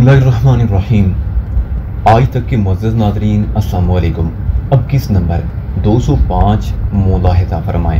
बिस्मिल्लाहिर्रहमानिर्रहीम। आज तक के मुअज़्ज़ज़ नाज़रीन अस्सलाम वालेकुम। अब किस नंबर 205 मुलाहिज़ा फरमाएं।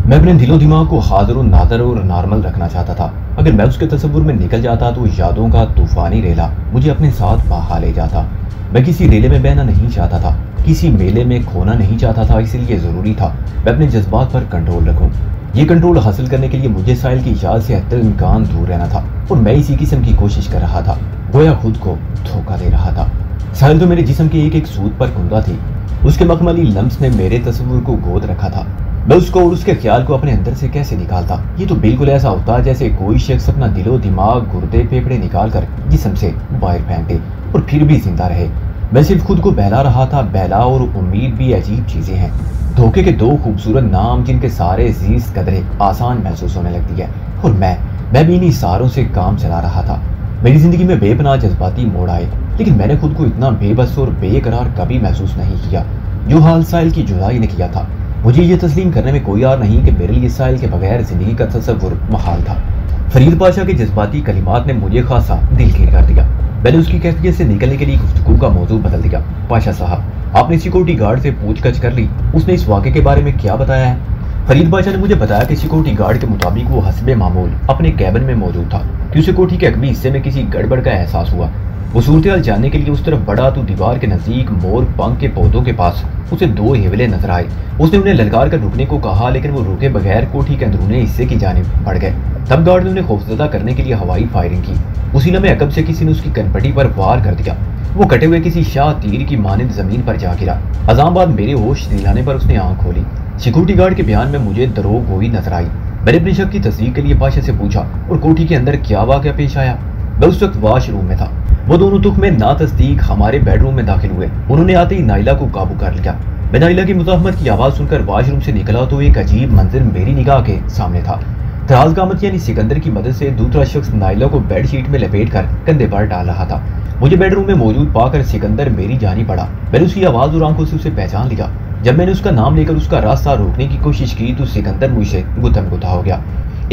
मैं अपने दिलो दिमाग को हाज़िर नाज़र और नॉर्मल रखना चाहता था। अगर मैं उसके तसव्वुर में निकल जाता तो यादों का तूफ़ानी रेला मुझे अपने साथ बहा ले जाता। मैं किसी रेले में बहना नहीं चाहता था, किसी मेले में खोना नहीं चाहता था। इसलिए ज़रूरी था मैं अपने जज्बात पर कंट्रोल रखूँ। ये कंट्रोल हासिल करने के लिए मुझे साहिल की याद से हद इम्कान दूर रहना था और मैं इसी किस्म की कोशिश कर रहा था, गोया खुद को धोखा दे रहा था। साहिल तो मेरे जिस्म के एक एक सूद पर कुंदा थी। उसके मखमली लम्स ने मेरे तस्वुर को गोद रखा था। मैं उसको और उसके ख्याल को अपने अंदर से कैसे निकालता। ये तो बिल्कुल ऐसा होता जैसे कोई शख्स अपना दिलो दिमाग गुर्दे फेफड़े निकाल कर जिस्म से बाहर फेंक दे और फिर भी जिंदा रहे। मैं सिर्फ खुद को बहला रहा था। बहला और उम्मीद भी अजीब चीजें हैं। धोखे के दो खूबसूरत नाम जिनके सारे जीज कदरे आसान महसूस होने लगती है। और मैं भी इन्हीं सारों से काम चला रहा था। मेरी जिंदगी में बेपनाह जज्बाती मोड़ आए, लेकिन मैंने खुद को इतना बेबस और बेकरार कभी महसूस नहीं किया जो हाल साहिल की जुदाई ने किया था। मुझे ये तस्लीम करने में कोई यार नहीं कि मेरे लिए साहिल के बगैर जिंदगी का तसव्वुर महाल था। फरीद पाशा के जज्बाती कलिमात ने मुझे खासा दिलगीर कर दिया। मैंने उसकी कैफियत से निकलने के लिए गुफ्तगू का मौजू बदल दिया। पाशा साहब, आपने सिक्योरिटी गार्ड से पूछताछ कर ली? उसने इस वाक़े के बारे में क्या बताया है? फरीद पाशा ने मुझे बताया कि सिक्योरिटी गार्ड के मुताबिक वो हस्बे मामूल अपने कैबिन में मौजूद था कि उसे कोठी के अगली हिस्से में किसी गड़बड़ का एहसास हुआ। वो सूरत हाल जानने के लिए उस तरफ बढ़ा तो दीवार के नजदीक मोर पंख के पौधों के पास उसे दो हिवले नजर आए। उसने उन्हें ललकार कर रुकने को कहा, लेकिन वो रुके बगैर कोठी के अंदरूनी हिस्से की जानिब बढ़ गए। तब गार्ड ने उन्हें खौफजदा करने के लिए हवाई फायरिंग की। उसी लम्हे अकब से किसी ने उसकी कनपटी पर वार कर दिया। वो कटे हुए किसी शाह तीर की मानिंद जमीन पर जा गिरा। अजाम बाद मेरे होश दिलाने पर उसने आंख खोली। सिक्योरिटी गार्ड के बयान में मुझे दरोग गोई नजर आई। मैंने अपने शक की तस्दीक के लिए पाशा से पूछा, और कोठी के अंदर क्या वाक़या पेश आया? मैं उस वक्त वाशरूम में था। वो दोनों तुख में ना तस्दीक हमारे बेडरूम में दाखिल हुए। उन्होंने आते ही नाइला को काबू कर लिया। मैं नाइला की मुज़ाहमत की आवाज़ सुनकर वाशरूम से निकला तो एक अजीब मंजर मेरी निगाह के सामने था। दराज कामत यानी सिकंदर की मदद से दूसरा शख्स नाइला को बेडशीट में लपेट कर कंधे पर डाल रहा था। मुझे बेडरूम में मौजूद पाकर सिकंदर मेरी जानी पड़ा। मैंने उसकी आवाज़ और आंखों से उसे पहचान लिया। जब मैंने उसका नाम लेकर उसका रास्ता रोकने की कोशिश की तो सिकंदर मुझसे गुत्थम गुत्था हो गया।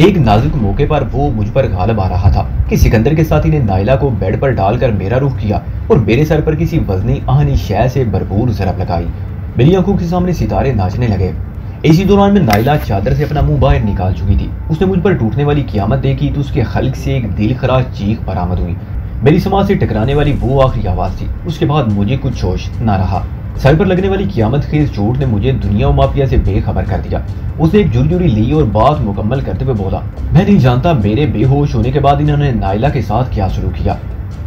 एक नाजुक मौके पर वो मुझ पर गालिब आ रहा था कि सिकंदर के साथी ने नाइला को बेड पर डालकर मेरा रुख किया और मेरे सर पर किसी वजनी आहनी शय से भरपूर ज़रब लगाई। मेरी आंखों के सामने सितारे नाचने लगे। इसी दौरान में नाइला चादर से अपना मुंह बाहर निकाल चुकी थी। उसने मुझ पर टूटने वाली क़यामत देखी तो उसके हल्क से एक दिल खराश चीख बरामद हुई। मेरी समाज से टकराने वाली वो आखिरी आवाज़ थी। उसके बाद मुझे कुछ होश न रहा। सर पर लगने वाली क़यामत खेज चोट ने मुझे दुनिया और माफिया से बेखबर कर दिया। उसने एक जुरजुरी ली और बात मुकम्मल करते हुए बोला, मैं नहीं जानता मेरे बेहोश होने के बाद इन्होंने नाइला के साथ क्या शुरू किया।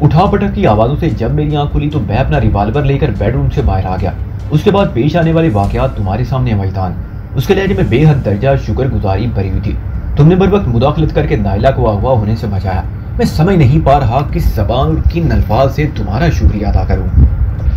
उठा पटक की आवाज़ों से जब मेरी आंख खुली तो मैं अपना रिवाल्वर लेकर बेडरूम से बाहर आ गया। उसके बाद पेश आने वाले वाक़यात तुम्हारे सामने मैदान। उसके लहजे में बेहद दर्जा शुक्रगुजारी भरी हुई थी। तुमने बर वक्त मुदाखलत करके नाइला को अगवा होने से बचाया। मैं समझ नहीं पा रहा किस ज़बान और किन अल्फाज से तुम्हारा शुक्रिया अदा करूँ।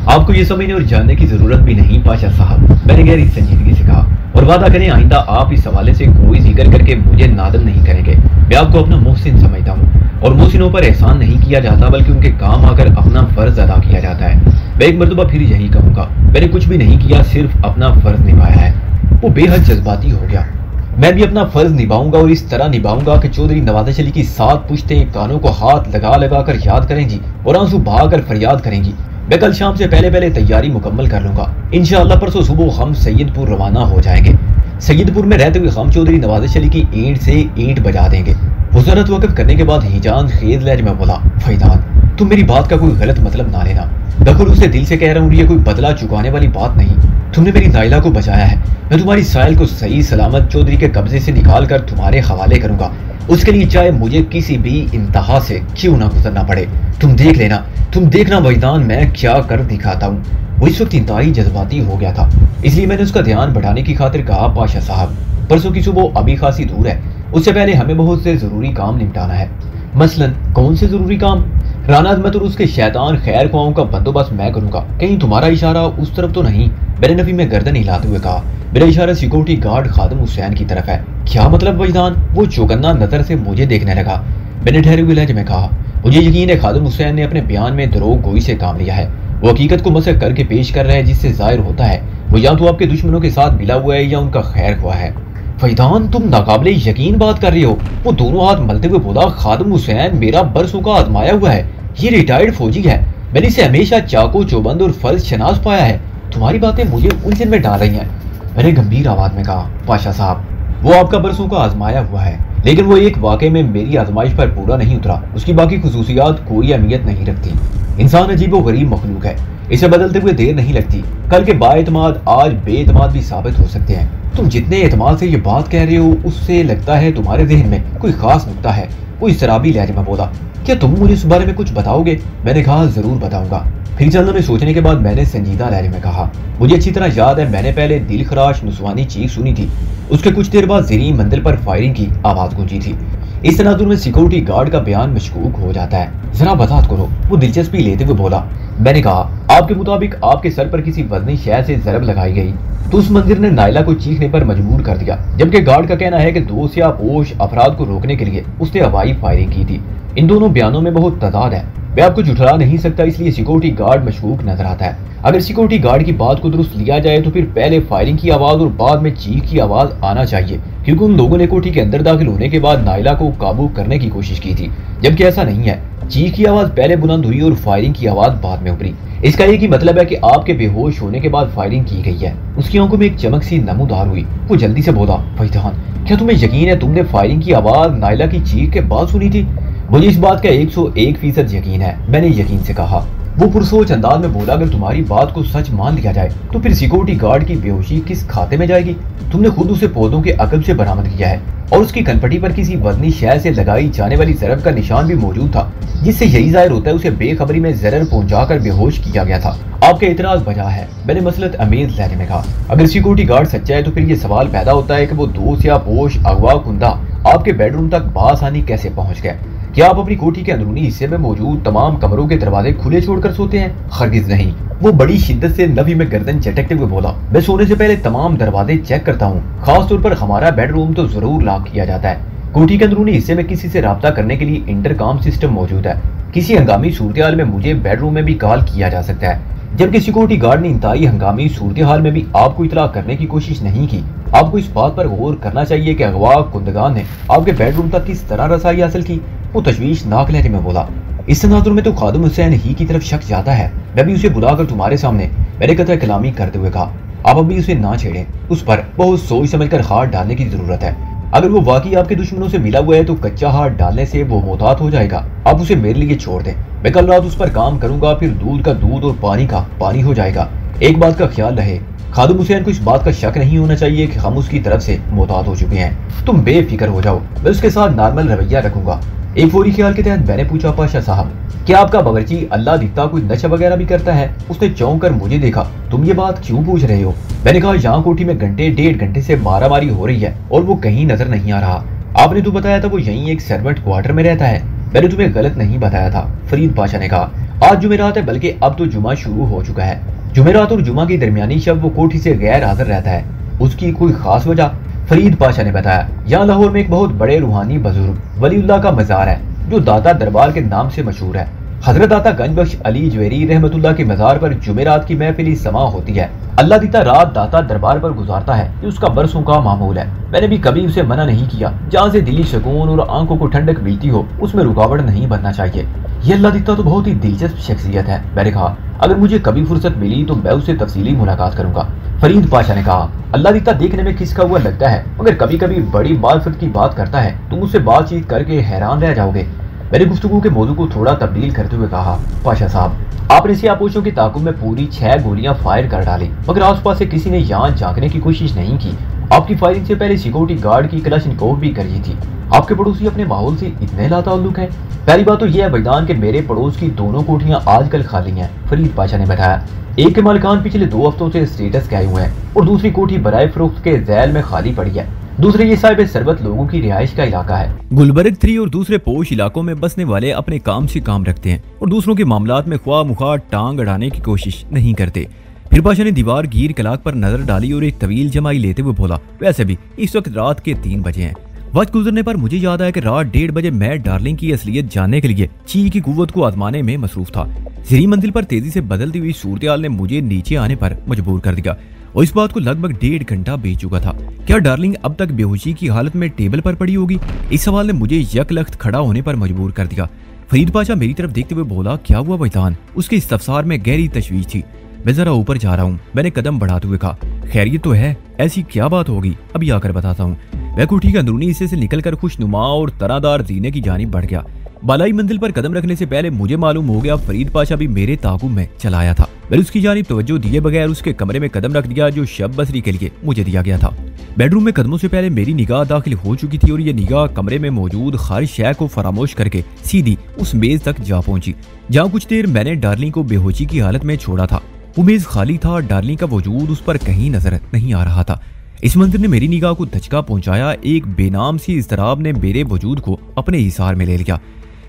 आपको ये समझने और जानने की जरूरत भी नहीं पाशा साहब, मैंने गहरी संजीदगी से कहा, और वादा करें आइंदा आप इस हवाले से कोई जिक्र करके मुझे नादम नहीं करेंगे। मैं आपको अपना मोहसिन समझता हूँ और मोहसिनों पर एहसान नहीं किया जाता बल्कि उनके काम आकर अपना फर्ज अदा किया जाता है। मैं एक मरतबा फिर यही कहूँगा, मैंने कुछ भी नहीं किया, सिर्फ अपना फर्ज निभाया है। वो बेहद जज्बाती हो गया। मैं भी अपना फर्ज निभाऊंगा और इस तरह निभाऊंगा कि चौधरी नवाज़ अली की 7 पुश्तें कानों को हाथ लगा लगा कर याद करेंगी और आंसू बहाकर फरियाद करेंगी। मैं कल शाम से पहले तैयारी मुकम्मल कर लूंगा। इंशाअल्लाह परसों सुबह हम सैयदपुर रवाना हो जाएंगे। सैयदपुर में रहते हुए हम चौधरी नवाज़ अली की ईंट से ईंट बजा देंगे। वज़ारत वक़्फ़ करने के बाद हिजान खेज लहज में बोला, फैदान तुम मेरी बात का कोई गलत मतलब ना लेना। दखल उसे दिल से कह रहा हूँ, ये कोई बदला चुकाने वाली बात नहीं। तुमने मेरी नाइला को बचाया है। मैं तुम्हारी साहिल को सही सलामत चौधरी के कब्जे से निकाल कर तुम्हारे हवाले करूंगा। उसके लिए चाहे मुझे किसी भी इंतहा से क्यों ना गुजरना पड़े। तुम देख लेना, तुम देखना वजदान मैं क्या कर दिखाता हूँ। वो इस वक्त इंतहाई जज्बाती हो गया था, इसलिए मैंने उसका ध्यान बढ़ाने की खातिर कहा, पाशा साहब परसों की सुबह अभी खासी दूर है। उससे पहले हमें बहुत से जरूरी काम निपटाना है। मसलन कौन से जरूरी काम? राना अजमत और उसके शैतान खैर ख्वाहों का बंदोबस्त मैं करूंगा। कहीं तुम्हारा इशारा उस तरफ तो नहीं? मैंने नफी में गर्दन हिलाते हुए कहा। मेरा इशारा सिक्योरिटी गार्ड खादिम हुसैन की तरफ है। क्या मतलब वजदान? वो चौकन्ना नजर से मुझे देखने लगा। मैंने ठहरे हुए लहजे में कहा, मुझे यकीन है खादिम हुसैन ने अपने बयान में दरोग गोई से काम लिया है। वो हकीकत को मसक करके पेश कर रहा है जिससे जाहिर होता है वो या तो आपके दुश्मनों के साथ मिला हुआ है या उनका खैर ख्वाह है। फैदान तुम नाकाबिले यकीन बात कर रहे हो। वो दोनों हाथ मलते हुए बोला, खादिम हुसैन मेरा बरसों का आजमाया हुआ है। ये रिटायर्ड फौजी है, मैंने इसे हमेशा चाकू चौबंद और फर्ज शनास पाया है। तुम्हारी बातें मुझे उलझन में डाल रही हैं। मैंने गंभीर आवाज में कहा, पाशा साहब, वो आपका बरसों का आजमाया हुआ है, लेकिन वो एक वाकई में मेरी आजमाइश पर पूरा नहीं उतरा। उसकी बाकी खुसूसियात कोई अहमियत नहीं रखती। इंसान अजीबो गरीब मखलूक है, इसे बदलते हुए देर नहीं लगती। कल के बाएतमाद आज बेएतमाद भी साबित हो सकते हैं। तुम जितने एतमाद से ये बात कह रहे हो, उससे लगता है तुम्हारे जहन में कोई खास नुक्ता है। कोई शराबी लहजे में बोला, क्या तुम मुझे इस बारे में कुछ बताओगे? मैंने कहा, जरूर बताऊंगा। फिर चंद में सोचने के बाद मैंने संजीदा लहजे में कहा, मुझे अच्छी तरह याद है, मैंने पहले दिल खराश नुस्वानी चीख सुनी थी। उसके कुछ देर बाद ज़ेरी मंजिल पर फायरिंग की आवाज गूंजी थी। इस तनाजुर में सिक्योरिटी गार्ड का बयान मशकूक हो जाता है। जरा वजाहत करो, वो दिलचस्पी लेते हुए बोला। मैंने कहा, आपके मुताबिक आपके सर पर किसी वजनी शय से जरब लगाई गई, तो उस मंदिर ने नायला को चीखने पर मजबूर कर दिया, जबकि गार्ड का कहना है कि दो स्यापोश अफराद को रोकने के लिए उसने हवाई फायरिंग की थी। इन दोनों बयानों में बहुत तजाद है। मैं आपको झुठला नहीं सकता, इसलिए सिक्योरिटी गार्ड मशकूक नजर आता है। अगर सिक्योरिटी गार्ड की बात को दुरुस्त लिया जाए तो फिर पहले फायरिंग की आवाज और बाद में चीख की आवाज आना चाहिए, क्योंकि उन लोगों ने कोठी के अंदर दाखिल होने के बाद नायला को काबू करने की कोशिश की थी, जबकि ऐसा नहीं है। चीख की आवाज पहले बुलंद हुई और फायरिंग की आवाज बाद में उभरी। इसका एक ही मतलब है कि आपके बेहोश होने के बाद फायरिंग की गई है। उसकी आंखों में एक चमक सी नमूदार हुई। वो जल्दी से बोला, फैजान, क्या तुम्हें यकीन है तुमने फायरिंग की आवाज नायला की चीख के बाद सुनी थी? मुझे इस बात का 101% यकीन है, मैंने यकीन से कहा। वो पुरसोच अंदाज में बोला, अगर तुम्हारी बात को सच मान लिया जाए तो फिर सिक्योरिटी गार्ड की बेहोशी किस खाते में जाएगी? तुमने खुद उसे पौधों के अकब से बरामद किया है और उसकी कनपटी पर किसी वजनी शय से लगाई जाने वाली जरब का निशान भी मौजूद था, जिससे यही जाहिर होता है उसे बेखबरी में जरर पहुंचाकर बेहोश किया गया था। आपके इतराज बजा है, मैंने मसलत अमेज लहजे में कहा। अगर सिक्योरिटी गार्ड सच्चा है तो फिर ये सवाल पैदा होता है कि वो दोस्त या पोश अगवा कुंदा आपके बेडरूम तक बासानी कैसे पहुंच गए? क्या आप अपनी कोठी के अंदरूनी हिस्से में मौजूद तमाम कमरों के दरवाजे खुले छोड़कर सोते हैं? हरगिज नहीं। वो बड़ी शिद्दत से नफी में गर्दन चटकते हुए बोला, मैं सोने से पहले तमाम दरवाजे चेक करता हूँ। खास तौर पर हमारा बेडरूम तो जरूर लॉक किया जाता है। कोठी के अंदरूनी हिस्से में किसी से राब्ता करने के लिए इंटरकॉम सिस्टम मौजूद है। किसी हंगामी सूरत में मुझे बेडरूम में भी कॉल किया जा सकता है, जबकि सिक्योरिटी गार्ड ने इंतहाई हंगामी सूरत हाल में भी आपको इतला करने की कोशिश नहीं की। आपको इस बात पर गौर करना चाहिए कि अगवा कुंदगान ने आपके बेडरूम तक किस तरह रसाई हासिल की। वो तशवीशनाक लहजे में बोला, इस तनाजुर में तो खादिम हुसैन ही की तरफ शक जाता है। मैं भी उसे बुलाकर तुम्हारे सामने मैंने कतई कलामी करते हुए कहा, आप अभी उसे ना छेड़ें, उस पर बहुत सोच समझकर हाथ डालने की जरूरत है। अगर वो वाकई आपके दुश्मनों से मिला हुआ है तो कच्चा हाथ डालने से वो मोहतात हो जाएगा। आप उसे मेरे लिए छोड़ दें, मैं कल रात उस पर काम करूंगा, फिर दूध का दूध और पानी का पानी हो जाएगा। एक बात का ख्याल रहे, खादिम हुसैन को इस बात का शक नहीं होना चाहिए कि हम उसकी तरफ से मोहतात हो चुके हैं। तुम बेफिक्र हो जाओ, मैं उसके साथ नॉर्मल रवैया रखूंगा। एक फौरी ख्याल के तहत मैंने पूछा, पाशा साहब, क्या आपका बावर्ची अल्लाह दिखता कोई नशा वगैरह भी करता है? उसने चौंक कर मुझे देखा, तुम ये बात क्यों पूछ रहे हो? मैंने कहा, यहाँ कोठी में घंटे डेढ़ घंटे से मारामारी हो रही है और वो कहीं नजर नहीं आ रहा। आपने तो बताया था वो यहीं एक सर्वेंट क्वार्टर में रहता है। मैंने तुम्हें गलत नहीं बताया था, फरीद पाशा ने कहा। आज जुमेरात है, बल्कि अब तो जुमा शुरू हो चुका है। जुमेरात और जुमा की दरमियानी शब वो कोठी से गैर हाजिर रहता है। उसकी कोई खास वजह? फरीद पाशा ने बताया, यहाँ लाहौर में एक बहुत बड़े रूहानी बुजुर्ग वलीउल्लाह का मजार है जो दाता दरबार के नाम से मशहूर है। हजरत दाता गंजबख्श अली जवेरी रहमतुल्लाह के मजार पर जुमेरात की महफिली समा होती है। अल्लाह दीता रात दाता दरबार पर गुजारता है, ये उसका बरसों का मामूल है। मैंने भी कभी उसे मना नहीं किया। जहाँ से दिली सुकून और आंखों को ठंडक मिलती हो उसमें रुकावट नहीं बनना चाहिए। ये अल्लाह दीता तो बहुत ही दिलचस्प शख्सियत है। मैंने कहा, अगर मुझे कभी फुर्सत मिली तो मैं उससे तफसीली मुलाकात करूंगा। फरीद पाशा ने कहा, अल्लाह दीता देखने में किसका हुआ लगता है, मगर कभी कभी बड़ी मार्फत की बात करता है। तुम उससे बातचीत करके हैरान रह जाओगे। मैंने गुफ्तगू के मौजू को थोड़ा तब्दील करते हुए कहा, पाशा साहब, आपने सियापोशों की ताकुब में पूरी 6 गोलियां फायर कर डाली, मगर आसपास से किसी ने यहाँ झांकने की कोशिश नहीं की। आपकी फायरिंग से पहले सिक्योरिटी गार्ड की क्लाशनिकोव भी करी थी। आपके पड़ोसी अपने माहौल से इतने लाताल्लुक हैं। पहली बात तो यह है वैदान के मेरे पड़ोस की दोनों कोठियां आजकल खाली हैं, फरीद पाशा ने बताया। एक के मालिकान पिछले 2 हफ्तों से स्टेटस के आए हुए हैं और दूसरी कोठी बराए फरोख्त के झैल में खाली पड़ी है। दूसरे ये साहिब सरबत लोगों की रिहाइश का इलाका है। गुलबर्ग 3 और दूसरे पोश इलाकों में बसने वाले अपने काम से काम रखते हैं और दूसरों के मामलात में ख्वाह मुखार टांग अड़ाने की कोशिश नहीं करते। फिर पाशा ने दीवार गिर कलाक पर नजर डाली और एक तवील जमाई लेते हुए बोला, वैसे भी इस वक्त रात के 3 बजे हैं। वक्त गुजरने पर मुझे याद आया कि रात 1:30 बजे मैं डार्लिंग की असलियत जानने के लिए ची की कुव्वत को आजमाने में मसरूफ था। ज़ेरी मंजिल पर तेजी से बदलती हुई सूरत-ए-हाल ने मुझे नीचे आने पर मजबूर कर दिया और इस बात को लगभग 1.5 घंटा बीत चुका था। क्या डार्लिंग अब तक बेहोशी की हालत में टेबल पर पड़ी होगी? इस सवाल ने मुझे यकलख्त खड़ा होने पर मजबूर कर दिया। फरीद पाशा मेरी तरफ देखते हुए बोला, क्या हुआ वैतान? उसके इस्तफसार में गहरी तशवीश थी। मैं जरा ऊपर जा रहा हूँ, मैंने कदम बढ़ाते हुए कहा। खैरियत तो है? ऐसी क्या बात होगी, अभी आकर बताता हूँ। वह कोठी के अंदरूनी हिस्से से निकलकर खुशनुमा और तनादार जीने की जानिब बढ़ गया। बालाई मंजिल पर कदम रखने से पहले मुझे मालूम हो गया फरीद पाशा भी मेरे ताकुब में चला आया था। मैंने उसकी जानिब तवज्जो दिए बगैर उसके कमरे में कदम रख दिया जो शब बसरी के लिए मुझे दिया गया था। बेडरूम में कदमों से पहले मेरी निगाह दाखिल हो चुकी थी और ये निगाह कमरे में मौजूद हर शय को फरामोश करके सीधी उस मेज तक जा पहुंची जहाँ कुछ देर मैंने डार्लिंग को बेहोशी की हालत में छोड़ा था। वो मेज खाली था, डार्लिंग का वजूद उस पर कहीं नजर नहीं आ रहा था। इस मंजर ने मेरी निगाह को धचका पहुंचाया। एक बेनाम सी इज़्तिराब ने मेरे वजूद को अपने हिसार में ले लिया।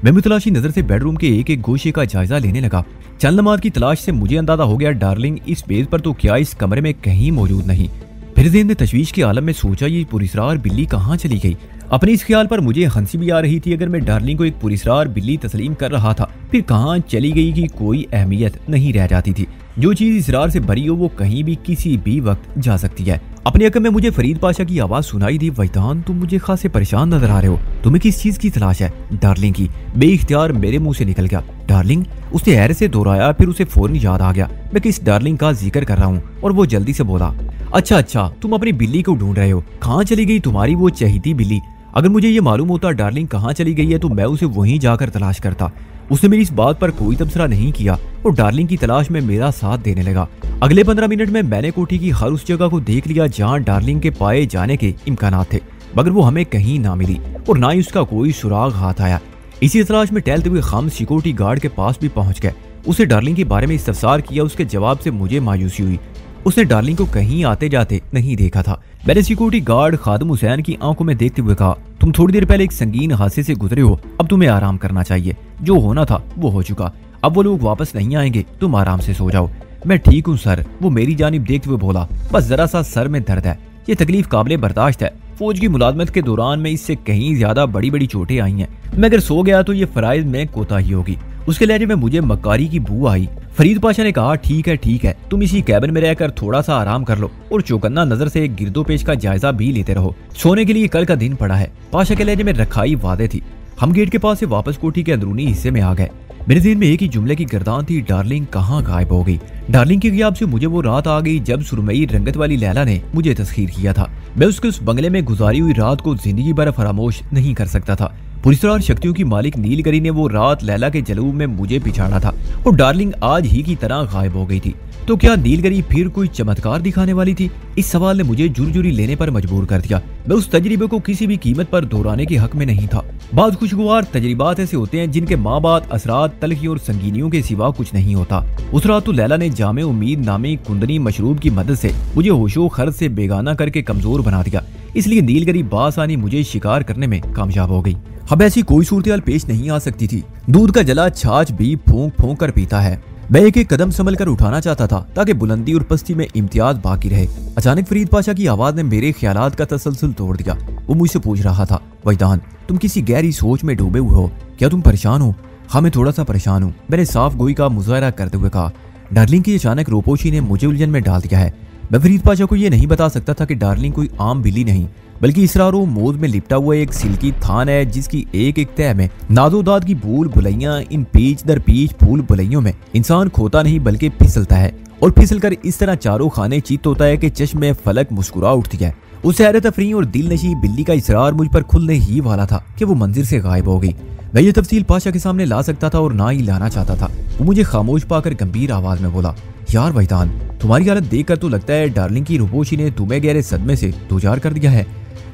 मैं मुतलाशी नजर से बेडरूम के एक एक गोशे का जायजा लेने लगा। चंद लम्हात की तलाश से मुझे अंदाजा हो गया डार्लिंग इस मेज पर तो क्या इस कमरे में कहीं मौजूद नहीं। फिर ज़हन ने तशवीश के आलम में सोचा, ये पुरिसरार बिल्ली कहाँ चली गई। अपने इस ख्याल पर मुझे हंसी भी आ रही थी। अगर मैं डार्लिंग को एक पुरिसरार बिल्ली तस्लीम कर रहा था, फिर कहाँ चली गई की कोई अहमियत नहीं रह जाती थी। जो चीज इसरार से भरी हो वो कहीं भी किसी भी वक्त जा सकती है। अपने अकल में मुझे फरीद पाशा की आवाज सुनाई दी, वैतान तुम मुझे खासे परेशान नजर आ रहे हो, तुम्हें किस चीज की तलाश है? डार्लिंग की। बेइख्तियार मेरे मुंह से निकल गया, डार्लिंग? उसने हैरत से दोहराया, फिर उसे फौरन याद आ गया मैं किस डार्लिंग का जिक्र कर रहा हूँ और वो जल्दी से बोला, अच्छा तुम अपनी बिल्ली को ढूंढ रहे हो। कहाँ चली गई तुम्हारी वो चहेती बिल्ली? अगर मुझे ये मालूम होता डार्लिंग कहाँ चली गई है तो मैं उसे वहीं जाकर तलाश करता। उसने मेरी इस बात पर कोई तबसरा नहीं किया और डार्लिंग की तलाश में मेरा साथ देने लगा। अगले 15 मिनट में मैंने कोठी की हर उस जगह को देख लिया जहां डार्लिंग के पाए जाने के इम्कानात थे, मगर वो हमें कहीं ना मिली और ना ही उसका कोई सुराग हाथ आया। इसी तलाश में टहलते हुए हम सिक्योरिटी गार्ड के पास भी पहुंच गए। उसे डार्लिंग के बारे में इस्तफसार किया। उसके जवाब से मुझे मायूसी हुई। उसने डार्लिंग को कहीं आते जाते नहीं देखा था। मैंने सिक्योरिटी गार्ड खादिम हुसैन की आंखों में देखते हुए कहा, तुम थोड़ी देर पहले एक संगीन हादसे से गुजरे हो, अब तुम्हें आराम करना चाहिए। जो होना था वो हो चुका, अब वो लोग वापस नहीं आएंगे, तुम आराम से सो जाओ। मैं ठीक हूँ सर, वो मेरी जानिब देखते हुए बोला, बस जरा सा सर में दर्द है, ये तकलीफ काबिले बर्दाश्त है। फौज की मुलाजमत के दौरान में इससे कहीं ज्यादा बड़ी बड़ी चोटें आई हैं। मैं अगर सो गया तो ये फराइज में कोताही होगी। उसके लहजे में मुझे मक्कारी की बू आई। फरीद पाशा ने कहा, ठीक है, तुम इसी कैबिन में रहकर थोड़ा सा आराम कर लो और चौकन्ना नजर से गिरदोपेश का जायजा भी लेते रहो। सोने के लिए कल का दिन पड़ा है। पाशा के लहजे में रखाई वादे थी। हम गेट के पास से वापस कोठी के अंदरूनी हिस्से में आ गए। मेरे दिल में एक ही जुमले की गर्दान थी, डार्लिंग कहाँ गायब हो गई। डार्लिंग के गियाब से मुझे वो रात आ गई जब सुरमई रंगत वाली लैला ने मुझे तस्खीर किया था। मैं उसके उस बंगले में गुजारी हुई रात को जिंदगी भर फरामोश नहीं कर सकता था। पुरस्कार शक्तियों की मालिक नीलगरी ने वो रात लैला के जलूब में मुझे पिछाड़ा था और डार्लिंग आज ही की तरह गायब हो गई थी। तो क्या नीलगरी फिर कोई चमत्कार दिखाने वाली थी? इस सवाल ने मुझे जुर्जुरी लेने पर मजबूर कर दिया। मैं उस तजर्बे को किसी भी कीमत पर दोहराने के हक में नहीं था। बाद खुशगवार तजर्बात ऐसे होते हैं जिनके माँ बाप असरात, तलखी और संगीनियों के सिवा कुछ नहीं होता। उस रात तो लैला ने जामे उम्मीद नामी कुंदनी मशरूब की मदद से मुझे होशो खर्च से बेगाना करके कमजोर बना दिया। इसलिए नीलगरी बासानी मुझे शिकार करने में कामयाब हो गई। अब ऐसी कोई सूरत पेश नहीं आ सकती थी। दूध का जला छाछ भी फूंक फूंक कर पीता है। मैं एक कदम संभल कर उठाना चाहता था ताकि बुलंदी और पस्ती में इम्तियाज बाकी रहे। अचानक फरीद पाशा की आवाज ने मेरे ख्यालात का तसलसल तोड़ दिया। वो मुझसे पूछ रहा था, वैदान तुम किसी गहरी सोच में डूबे हुए हो, क्या तुम परेशान हो? हाँ मैं थोड़ा सा परेशान हूँ, मैंने साफ गोई का मुजाहरा करते हुए कहा। डार्लिंग की अचानक रोपोशी ने मुझे उलझन में डाल दिया है। मैं फरीद पाशा को यह नहीं बता सकता था कि डार्लिंग कोई आम बिल्ली नहीं बल्कि इसरारो मोद में लिपटा हुआ एक सिल्की थान है जिसकी एक एक तह में नाजोदाद की भूल भुलैया। इन पीच दर पीच भूल भुलैयों में इंसान खोता नहीं बल्कि फिसलता है और फिसल कर इस तरह चारों खाने चित होता है कि चश्मे फलक मुस्कुरा उठती है। उस हैरत अफरी और दिल नशी बिल्ली का इसरार मुझ पर खुलने ही वाला था कि वो मंजिर से गायब हो गई। मैं ये तफसील पाशा के सामने ला सकता था और ना ही लाना चाहता था। वो मुझे खामोश पाकर गंभीर आवाज में बोला, यार वैदान तुम्हारी हालत देखकर तो लगता है डार्लिंग की रूपोशी ने तुम्हें गहरे सदमे से दो चार कर दिया है।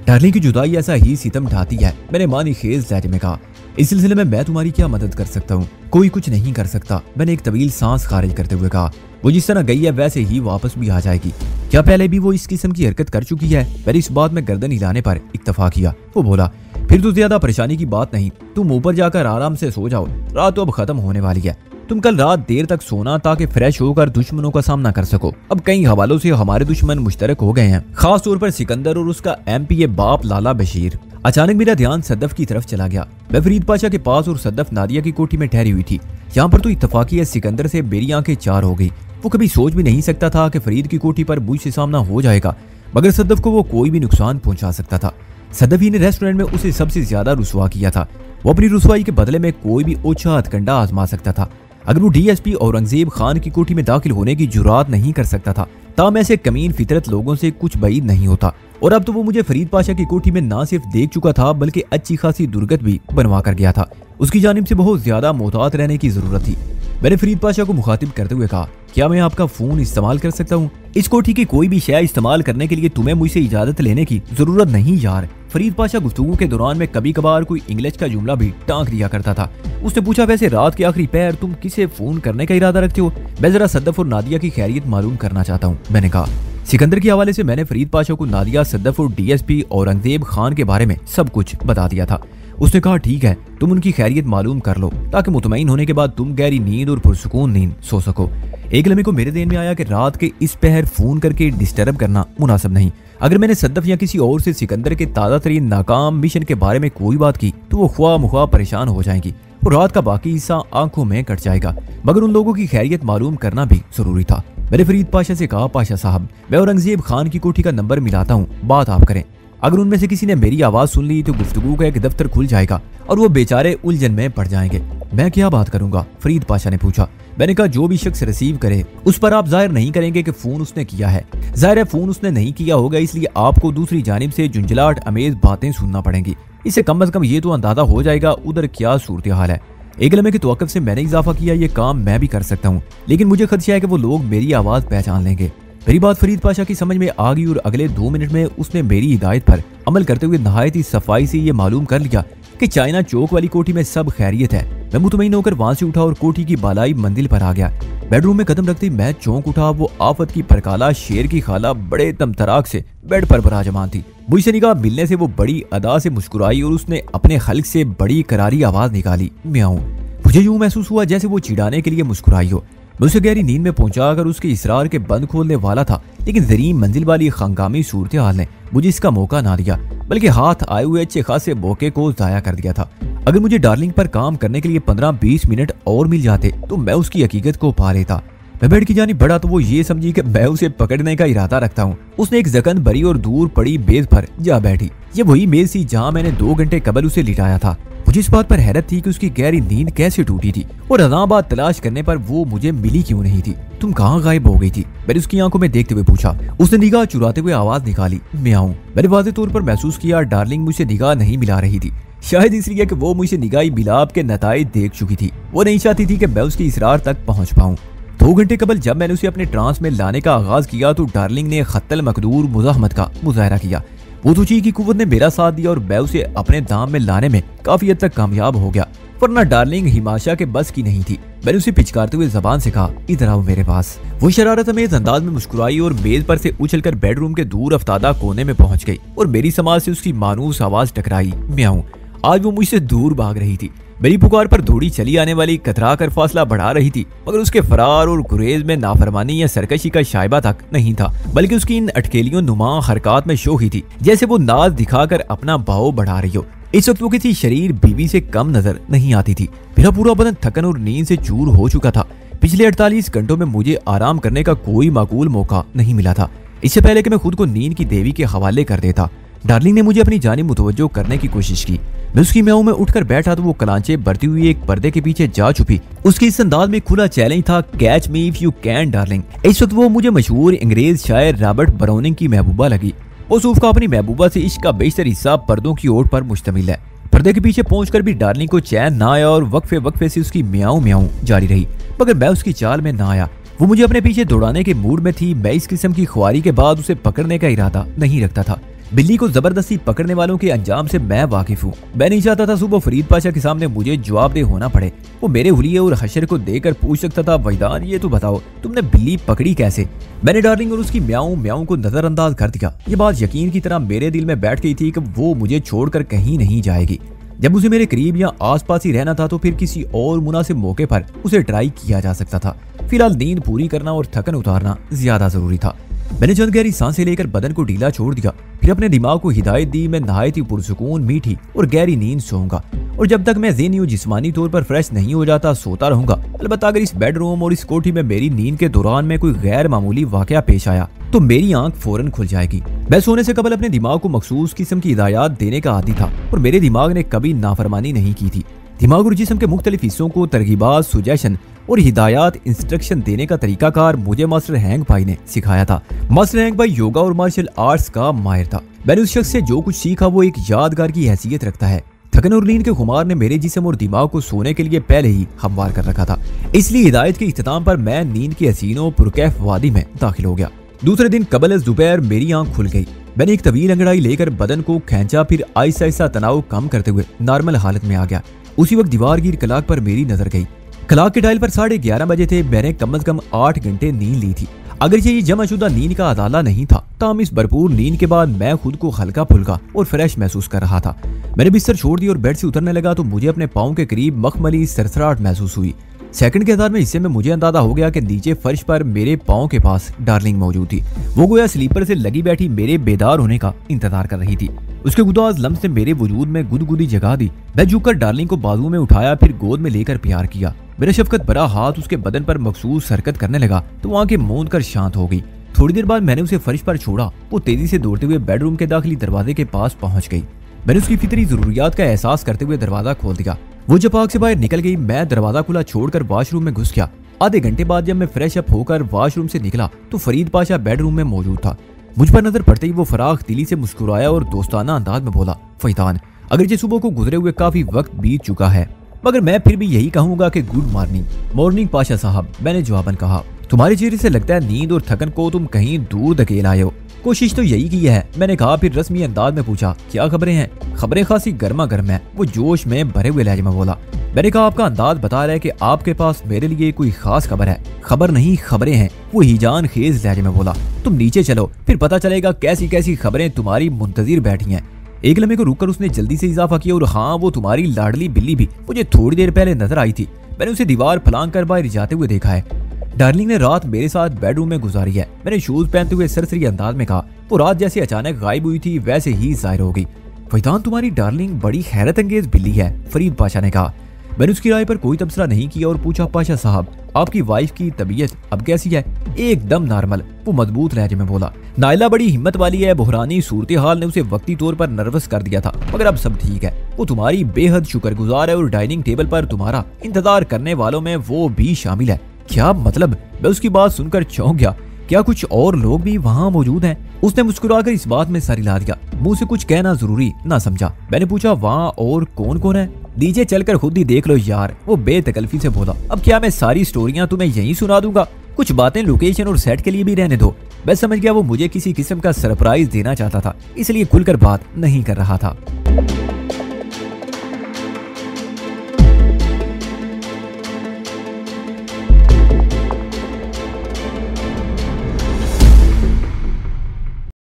डार्लिंग की जुदाई ऐसा ही सितम ढाती है। मैंने मानी खेज लहजे में कहा, इस सिलसिले में मैं तुम्हारी क्या मदद कर सकता हूँ? कोई कुछ नहीं कर सकता, मैंने एक तवील सांस खारिज करते हुए कहा। वो जिस तरह गई है वैसे ही वापस भी आ जाएगी। क्या पहले भी वो इस किस्म की हरकत कर चुकी है? मैंने इस बात में गर्दन हिलाने पर इत्तफाक किया। वो बोला, फिर तो ज्यादा परेशानी की बात नहीं, तुम ऊपर जाकर आराम से सो जाओ, रात तो अब खत्म होने वाली है। तुम कल रात देर तक सोना ताकि फ्रेश होकर दुश्मनों का सामना कर सको। अब कई हवालों से हमारे दुश्मन मुश्तरक हो गए हैं, खास तौर पर सिकंदर और उसका एमपीए बाप लाला बशीर। अचानक मेरा ध्यान सदफ की तरफ चला गया। मैं फरीद पाशा के पास और सदफ नादिया की कोठी में ठहरी हुई थी। यहाँ पर तो इत्तफाकी सिकंदर से मेरी आंखें चार हो गई। वो कभी सोच भी नहीं सकता था कि फरीद की कोठी पर मुझ से सामना हो जाएगा, मगर सदफ को वो कोई भी नुकसान पहुंचा सकता था। सदफी ने रेस्टोरेंट में उसे सबसे ज्यादा रुसवा किया था। वो अपनी रुसवाई के बदले में कोई भी ओछा हथकंडा आजमा सकता था। अगर वो डीएसपी औरंगजेब खान की कोठी में दाखिल होने की जुरात नहीं कर सकता था, ताम ऐसे कमीन फितरत लोगों से कुछ बैद नहीं होता। और अब तो वो मुझे फरीद पाशा की कोठी में ना सिर्फ देख चुका था बल्कि अच्छी खासी दुर्गत भी बनवा कर गया था। उसकी जानिब से बहुत ज्यादा मोहतात रहने की जरूरत थी। मैंने फरीद पाशा को मुखातिब करते हुए कहा, क्या मैं आपका फोन इस्तेमाल कर सकता हूँ? इस कोठी की कोई भी शय इस्तेमाल करने के लिए तुम्हें मुझसे इजाजत लेने की जरूरत नहीं यार। फरीद पाशा गुफ्तगू के दौरान में कभी कभार कोई इंग्लिश का जुमला भी टांक दिया करता था। उसने पूछा, वैसे रात के आखिरी पहर तुम किसे फोन करने का इरादा रखते हो? मैं जरा सद्दफ और नादिया की खैरियत मालूम करना चाहता हूँ, मैंने कहा। सिकंदर के हवाले से मैंने फरीद पाशा को नादिया, सद्दफ और डीएसपी औरंगजेब खान के बारे में सब कुछ बता दिया था। उसने कहा, ठीक है, तुम उनकी खैरियत मालूम कर लो ताकि मुतमईन होने के बाद तुम गहरी नींद और पुरसुकून नींद सो सको। एक लम्हे को मेरे ध्यान में आया कि रात के इस पहर फोन करके डिस्टर्ब करना मुनासिब नहीं। अगर मैंने सद्दफ या किसी और से सिकंदर के ताज़ा तरीन नाकाम मिशन के बारे में कोई बात की तो वो ख्वाह मुख्वाह परेशान हो जाएंगी और रात का बाकी हिस्सा आंखों में कट जाएगा। मगर उन लोगों की खैरियत मालूम करना भी जरूरी था। मैंने फरीद पाशा से कहा, पाशा साहब, मैं औरंगजेब खान की कोठी का नंबर मिलाता हूँ, बात आप करें। अगर उनमें से किसी ने मेरी आवाज सुन ली तो गुफ्तगू का एक दफ्तर खुल जाएगा और वो बेचारे उलझन में पड़ जाएंगे। मैं क्या बात करूंगा? फरीद पाशा ने पूछा। मैंने कहा, जो भी शख्स रिसीव करे उस पर आप जाहिर नहीं करेंगे कि फोन उसने किया है। जाहिर है फोन उसने नहीं किया होगा, इसलिए आपको दूसरी जानिब से झुंझलाहट अमेज बातें सुनना पड़ेंगी। इससे कम अज कम ये तो अंदाजा हो जाएगा उधर क्या सूरत हाल है। एक लम्हे की तवक्कुफ से मैंने इजाफा किया, ये काम मैं भी कर सकता हूँ, लेकिन मुझे खदशा है कि वो लोग मेरी आवाज पहचान लेंगे। मेरी बात फरीद पाशा की समझ में आ गई और अगले 2 मिनट में उसने मेरी हिदायत पर अमल करते हुए नहायत ही सफाई से ये मालूम कर लिया कि चाइना चौक वाली कोठी में सब खैरियत है। मैं मुतमईन होकर वहां से उठा और कोठी की बालाई मंजिल पर आ गया। बेडरूम में कदम रखते ही मैं चौंक उठा। वो आफत की परकाला शेर की खाला बड़े तमतराक से बेड पर बराजमान थी। मुझसे निगाह मिलने से वो बड़ी अदा से मुस्कुराई और उसने अपने हल्क से बड़ी करारी आवाज निकाली, म्याऊं। मुझे यूं महसूस हुआ जैसे वो चिढ़ाने के लिए मुस्कुराई हो। मैं उसे गहरी नींद में पहुंचाकर उसके इसरार के बंद खोलने वाला था, लेकिन जरीम मंजिल वाली खंगामी सूरत हाल ने मुझे इसका मौका ना दिया, बल्कि हाथ आए हुए अच्छे खासे मौके को जाया कर दिया था। अगर मुझे डार्लिंग पर काम करने के लिए 15-20 मिनट और मिल जाते तो मैं उसकी हकीकत को पा लेता। मैं बेड की जानिब बढ़ा तो वो ये समझी कि मैं उसे पकड़ने का इरादा रखता हूँ। उसने एक जकन भरी और दूर पड़ी मेज पर जा बैठी। ये वही मेज थी जहाँ मैंने 2 घंटे कबल उसे लिटाया था। मुझे इस बात पर हैरत थी कि उसकी गहरी नींद कैसे टूटी थी और अज़ां तलाश करने पर वो मुझे मिली क्यों नहीं थी। तुम कहाँ गायब हो गई थी? मैंने उसकी आंखों में देखते हुए पूछा। उसने निगाह चुराते हुए आवाज निकाली, म्याऊं। मैंने वाज़ेह तौर पर महसूस किया डार्लिंग मुझसे निगाह नहीं मिला रही थी, शायद इसलिए कि वो मुझसे निगाही मिलाप के नताइज देख चुकी थी। वो नहीं चाहती थी कि मैं उसकी इसरार तक पहुंच पाऊं। 2 घंटे कबल जब मैंने उसे अपने ट्रांस में लाने का आगाज किया तो डार्लिंग ने खत्तल मकदूर मुजाहमत का मुजाहरा किया। वो तुझी की कुव्वत ने मेरा साथ दिया और मैं उसे अपने दाम में लाने में काफी हद तक कामयाब हो गया, वरना डार्लिंग हिमाशा के बस की नहीं थी। मैंने उसे पिचकारते हुए जबान से कहा, इधर आओ मेरे पास। वो शरारत अमेज अंदाज में मुस्कुराई और मेज पर से उछलकर बेडरूम के दूर अफ्तादा कोने में पहुंच गई और मेरी समाज से उसकी मानूस आवाज टकराई, म्याऊं। आज वो मुझसे दूर भाग रही थी। मेरी पुकार पर दौड़ी चली आने वाली कतरा कर फासला बढ़ा रही थी, मगर उसके फरार और गुरेज में नाफरमानी या सरकशी का शायबा तक नहीं था, बल्कि उसकी इन अटकेलियों नुमा हरकत में शोही थी, जैसे वो नाज दिखाकर अपना भाव बढ़ा रही हो। इस वक्त वो किसी शरीर बीवी से कम नजर नहीं आती थी। मेरा पूरा बदन थकन और नींद से चूर हो चुका था। पिछले 48 घंटों में मुझे आराम करने का कोई माकूल मौका नहीं मिला था। इससे पहले कि मैं खुद को नींद की देवी के हवाले कर देता, डार्लिंग ने मुझे अपनी जानिब मुतवज्जो करने की कोशिश की। मैं उसकी म्याऊं में उठकर बैठा तो वो कलांचे भरती हुई एक पर्दे के पीछे जा छुपी। उसकी इस अंदाज में खुला चैलेंज था, catch me if you can darling. इस वक्त वो मुझे मशहूर अंग्रेज शायर रॉबर्ट ब्राउनिंग की महबूबा लगी। उस सूफ का अपनी महबूबा से इश्क का बेशतर हिस्सा पर्दों की ओट पर मुश्तमिल है। पर्दे के पीछे पहुंचकर भी डार्लिंग को चैन ना आया और वक्फे वक्फे से उसकी म्याऊं म्याऊं जारी रही, मगर मैं उसकी चाल में ना आया। वो मुझे अपने पीछे दौड़ाने के मूड में थी। मैं इस किस्म की ख्वारी के बाद उसे पकड़ने का इरादा नहीं रखता था। बिल्ली को जबरदस्ती पकड़ने वालों के अंजाम से मैं वाकिफ हूँ। मैं नहीं चाहता था सुबह फरीद पाशा के सामने मुझे जवाबदेह होना पड़े। वो मेरे हुलिये और हशर को देकर पूछ सकता था, वैदान ये तो बताओ तुमने बिल्ली पकड़ी कैसे? मैंने डार्लिंग और उसकी म्याऊं म्याऊं को नजरअंदाज कर दिया। ये बात यकीन की तरह मेरे दिल में बैठ गई थी कि वो मुझे छोड़कर कहीं नहीं जाएगी। जब उसे मेरे करीब या आसपास ही रहना था तो फिर किसी और मुनासिब मौके पर उसे ट्राई किया जा सकता था। फिलहाल नींद पूरी करना और थकन उतारना ज्यादा जरूरी था। मैंने चंद गहरी सांसें लेकर बदन को ढीला छोड़ दिया, फिर अपने दिमाग को हिदायत दी मैं नहायत ही पुरसुकून मीठी और गहरी नींद सोऊंगा और जब तक मैं ज़हनी और जिस्मानी तौर पर फ्रेश नहीं हो जाता सोता रहूंगा। अलबत्ता अगर इस बेडरूम और इस कोठी में मेरी नींद के दौरान में कोई गैर मामूली वाकया पेश आया तो मेरी आंख फौरन खुल जाएगी। मैं सोने से कबल अपने दिमाग को मखसूस किस्म की हिदायत देने का आदी था और मेरे दिमाग ने कभी नाफरमानी नहीं की थी। दिमाग और जिस्म के मुख्तलिफ हिस्सों को तरगीबात, सुजेशन और हिदायत इंस्ट्रक्शन देने का तरीकाकार मुझे मास्टर हैंग भाई ने सिखाया था। मास्टर हैंग भाई योगा और मार्शल आर्ट्स का माहिर था। मैंने उस शख्स से जो कुछ सीखा वो एक यादगार की हैसियत रखता है। थकन और नींद के खुमार ने मेरे जिस्म और दिमाग को सोने के लिए पहले ही हमवार कर रखा था, इसलिए हिदायत के इख्तिताम पर मैं नींद की हसीनों पुरकैफ वादी में दाखिल हो गया। दूसरे दिन कबल दोपहर मेरी आंख खुल गई। मैंने एक तवील अंगड़ाई लेकर बदन को खींचा, फिर आहिस्ता आहिस्ता तनाव कम करते हुए नॉर्मल हालत में आ गया। उसी वक्त दीवार गिर क्लॉक पर मेरी नजर गई। क्लॉक के डायल पर 11:30 बजे थे। मैंने कम से कम 8 घंटे नींद ली थी। अगर ये जमाशुदा नींद का अदाला नहीं था, ताम इस भरपूर नींद के बाद मैं खुद को हल्का फुल्का और फ्रेश महसूस कर रहा था। मैंने बिस्तर छोड़ दी और बेड से उतरने लगा तो मुझे अपने पाँव के करीब मखमली सरसराहट महसूस हुई। सेकंड के 1000वें हिस्से में मुझे अंदाजा हो गया कि नीचे फर्श पर मेरे पाँव के पास डार्लिंग मौजूद थी। वो गोया स्लीपर से लगी बैठी मेरे बेदार होने का इंतजार कर रही थी। उसके गुदाज लम्स ने मेरे वजूद में गुदगुदी जगा दी। मैं झुककर डार्लिंग को बाजू में उठाया, फिर गोद में लेकर प्यार किया। मेरा शफकत भरा हाथ उसके बदन पर मखसूस हरकत करने लगा तो वहाँ के मूंद कर शांत हो गई। थोड़ी देर बाद मैंने उसे फर्श पर छोड़ा। वो तेजी से दौड़ते हुए बेडरूम के दाखिली दरवाजे के पास पहुंच गई। मैंने उसकी फितरी जरूरियात का एहसास करते हुए दरवाजा खोल दिया। वो जपाक से बाहर निकल गई। मैं दरवाजा खुला छोड़कर वॉशरूम में घुस गया। आधे घंटे बाद जब मैं फ्रेश अप होकर वॉशरूम से निकला तो फरीद पाशा बेडरूम में मौजूद था। मुझ पर नजर पड़ते ही वो फराख दिली से मुस्कुराया और दोस्ताना अंदाज में बोला, फैतान, अगरचे सुबह को गुजरे हुए काफी वक्त बीत चुका है, मगर मैं फिर भी यही कहूंगा कि गुड मॉर्निंग। मॉर्निंग पाशा साहब, मैंने जवाबन कहा। तुम्हारे चेहरे से लगता है नींद और थकन को तुम कहीं दूर धकेल आए हो। कोशिश तो यही की है, मैंने कहा। फिर रस्मी अंदाज में पूछा, क्या खबरें हैं? खबरें खासी गर्मा गर्म है, वो जोश में भरे हुए लहजे में बोला। मैंने कहा, आपका अंदाज बता रहा है कि आपके पास मेरे लिए कोई खास खबर है। खबर नहीं, खबरें हैं, वो हिजान खेज लहजे में बोला। तुम नीचे चलो, फिर पता चलेगा कैसी कैसी खबरें तुम्हारी मुंतजिर बैठी हैं। एक लम्हे को रुककर उसने जल्दी से इजाफा किया, और हाँ, वो तुम्हारी लाडली बिल्ली भी मुझे थोड़ी देर पहले नजर आई थी। मैंने उसे दीवार फलांग कर बाहर जाते हुए देखा है। डार्लिंग ने रात मेरे साथ बेडरूम में गुजारी है। मैंने शूज पहनते हुए सरसरी अंदाज में कहा। वो रात जैसे अचानक गायब हुई थी वैसे ही जाहिर हो गई। फैतान, तुम्हारी डार्लिंग बड़ी हैरत अंगेज बिल्ली है, फरीद पाशा ने कहा। मैंने उसकी राय पर कोई तबसरा नहीं किया और पूछा, पाशा साहब, आपकी वाइफ की तबीयत अब कैसी है? एकदम नॉर्मल, वो मजबूत लहजे में बोला। नाइला बड़ी हिम्मत वाली है। बुहरानी सूरत हाल ने उसे वक्ती तौर पर नर्वस कर दिया था, मगर अब सब ठीक है। वो तुम्हारी बेहद शुक्रगुजार है और डाइनिंग टेबल पर तुम्हारा इंतजार करने वालों में वो भी शामिल है। क्या मतलब? मैं उसकी बात सुनकर चौंक गया। क्या कुछ और लोग भी वहाँ मौजूद हैं? उसने मुस्कुराकर इस बात में सर हिला दिया। मुंह से कुछ कहना जरूरी ना समझा। मैंने पूछा, वहाँ और कौन कौन है? नीचे चलकर खुद ही देख लो यार, वो बेतकल्फी से बोला। अब क्या मैं सारी स्टोरियां तुम्हें यहीं सुना दूंगा? कुछ बातें लोकेशन और सेट के लिए भी रहने दो। मैं समझ गया वो मुझे किसी किस्म का सरप्राइज देना चाहता था, इसलिए खुलकर बात नहीं कर रहा था।